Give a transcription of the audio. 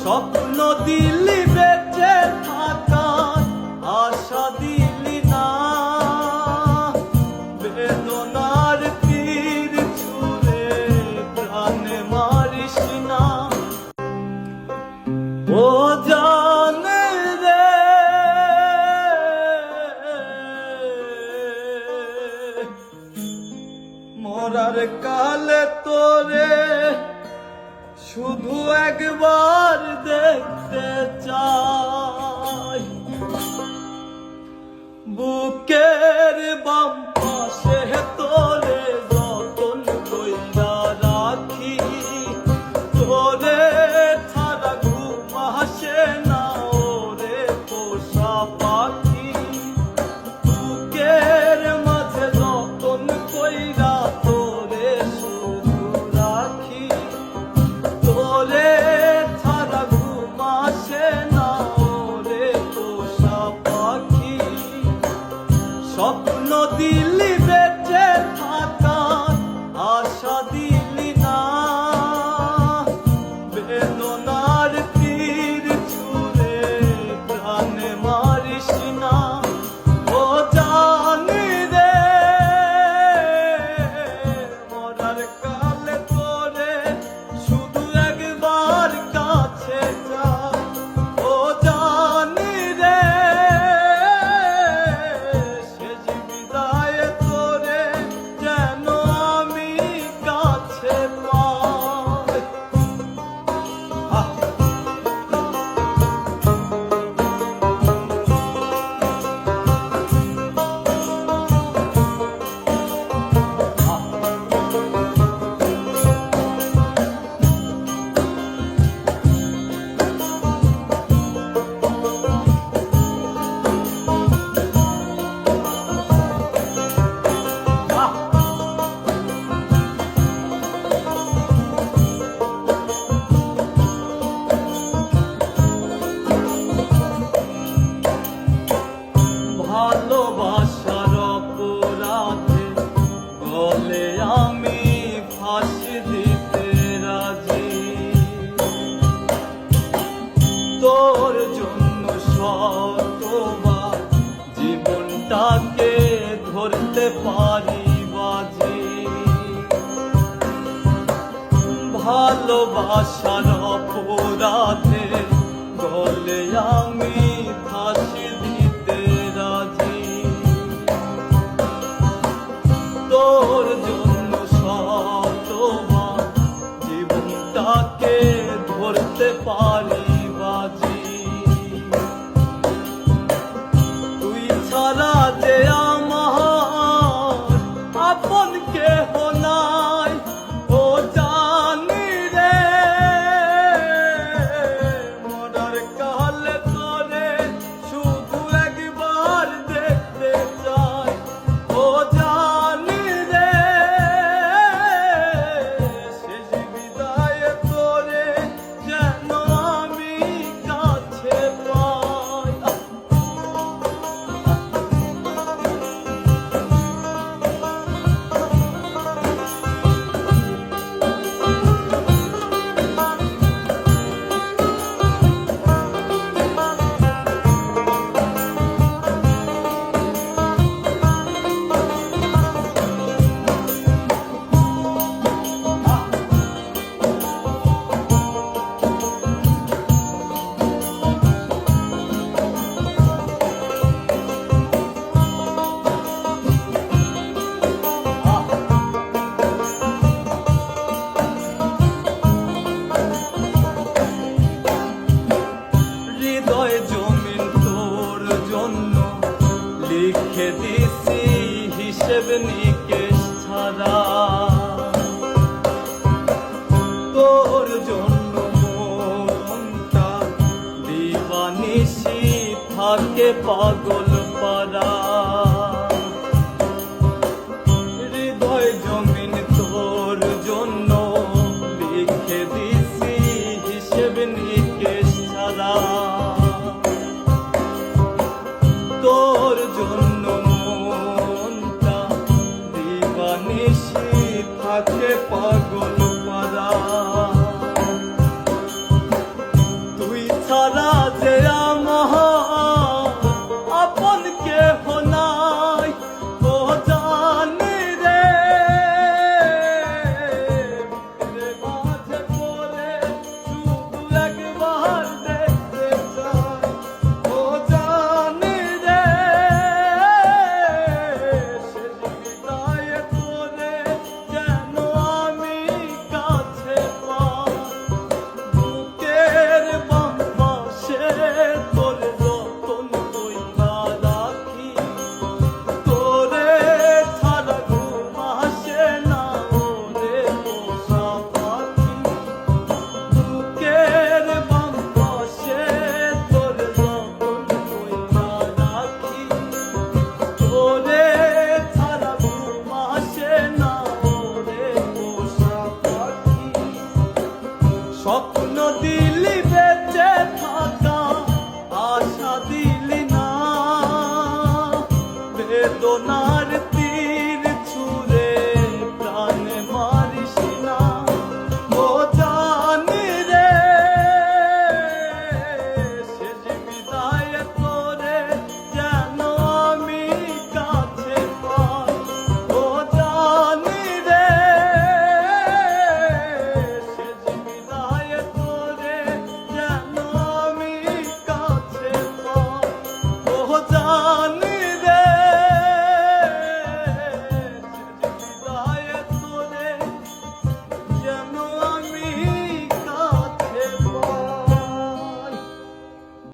স্বপ্ন দিলি বেঁচে থাকার আশা দিলি না, বেদনার তীর ছুঁড়ে প্রাণে মারিস না। ও জানে রে মরার কালে তোরে শুধু একবার দেখতে চাই, বুকের বাম পাশে তোরে যতন কইরা রাখি, তোরে ছাড়া ঘুম আসে না ওরে পোষা পাখি, বুকের মাঝে যতন কইরা তোরে শুধু রাখি, তোরে ছাড়া ঘুম আসে না ওরে পোষা পাখি। স্বপ্ন দিলি বেঁচে থাকার আশা দিলি না, বেদনার তীর ছুঁড়ে প্রাণে মারিস না। ও জানি রে মরার কালে তোরে শুধু একবার কাছে চাই, ও জানি রে শেষ বিদায়ে তোরে যেন আমি কাছে পাই। ভালোবাসার অপরাধে গলে আমি ফাঁসি দিতে রাজি, তোর জন্য শতবার জীবনটাকে ধরতে পারি বাজি। ভালোবাসার অপরাধে গলে আমি ফাঁসি দিতে রাজি, তোর জন্য শতবার জীবনটাকে ধরতে পারি বাজি। তুই ছাড়া যে আমার আপন কেহ নাই, ও জানি রে মরার কালে তোরে শুধু একবার দেখতে চাই, ও জানি রে শেষ বিদায়ে তোরে যেন আমি কাছে পাই। হৃদয় জমিন তোর জন্য লিখে দিছি হিসেব নিকেশ ছাড়া, তোর জন্য মনটা দিবানিশি থাকে পাগল পারা। হৃদয় জমিন তোর জন্য লিখে দিছি হিসেব নিকেশ ছাড়া, তোর জন্য মনটা দিবানিশি থাকে পাগল পারা। সারা